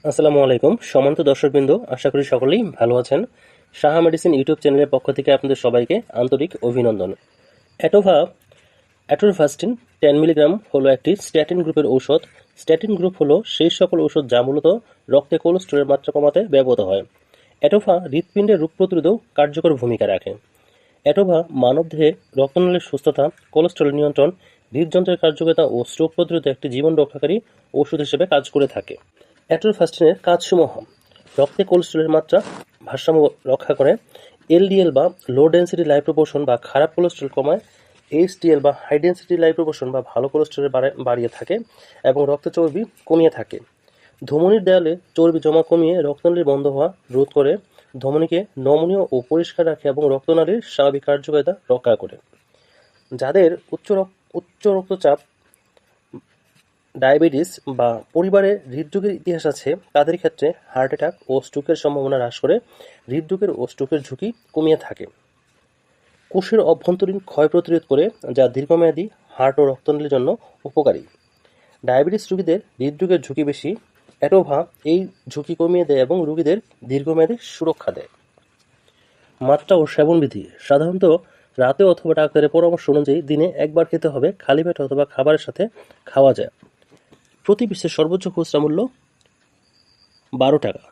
আসসালামু আলাইকুম সম্মানিত দর্শকবৃন্দ, আশা করি সকলেই ভালো আছেন। সাহা মেডিসিন ইউটিউব চ্যানেলের পক্ষ থেকে আপনাদের সবাইকে আন্তরিক অভিনন্দন। অ্যাটোভাস্টিন 10 মিলিগ্রাম হলো একটি স্ট্যাটিন গ্রুপের ঔষধ। স্ট্যাটিন গ্রুপ হলো সেই সকল ঔষধ যা মূলত রক্তে কোলেস্টেরলের মাত্রা কমাতে ব্যবহৃত হয়। অ্যাটোভা হৃৎপিণ্ডের রোগ প্রতিরোধেও কার্যকর ভূমিকা রাখে। অ্যাটোভা মানবদেহে রক্তনালীর সুস্থতা, কোলেস্টেরল নিয়ন্ত্রণ, হৃদযন্ত্রের কার্যকারিতা ও স্ট্রোক প্রতিরোধে একটি জীবন রক্ষাকারী ওষুধ হিসেবে কাজ করে থাকে। অ্যাটোভাস্টিনের কাজসমূহ: রক্তে কোলেস্টেরলের মাত্রা ভারসাম্য রক্ষা করে, এলডিএল বা লো ডেনসিটি লাইপোপ্রোপোশন বা খারাপ কোলেস্টেরল কমায়, এইচডিএল বা হাই ডেনসিটি লাইপোপ্রোপোশন বা ভালো কোলেস্টেরল বাড়িয়ে থাকে এবং রক্ত চর্বি কমিয়ে থাকে। ধমনির দেয়ালে চর্বি জমা কমিয়ে রক্তনালী বন্ধ হওয়া রোধ করে, ধমনীকে নমনীয় ও পরিষ্কার রাখে এবং রক্তনালীর স্বাভাবিক কার্যকারিতা রক্ষা করে। যাদের উচ্চ রক্তচাপ, ডায়াবেটিস বা পরিবারে হৃদরোগের ইতিহাস আছে তাদের ক্ষেত্রে হার্ট অ্যাটাক ও স্ট্রোকের সম্ভাবনা হ্রাস করে, হৃদরোগের ও স্ট্রোকের ঝুঁকি কমিয়ে থাকে। কোষের অভ্যন্তরীণ ক্ষয় প্রতিরোধ করে, যা দীর্ঘমেয়াদী হার্ট ও রক্তনালীর জন্য উপকারী। ডায়াবেটিস রোগীদের হৃদরোগের ঝুঁকি বেশি। অ্যাটোভা এই ঝুঁকি কমিয়ে দেয় এবং রোগীদের দীর্ঘমেয়াদী সুরক্ষা দেয়। মাত্রা ও সেবনবিধি: সাধারণত রাতে অথবা ডাক্তারের পরামর্শ অনুযায়ী দিনে একবার খেতে হবে। খালি পেটে অথবা খাবারের সাথে খাওয়া যায়। প্রতি পিসের সর্বোচ্চ খুচরা মূল্য 12 টাকা।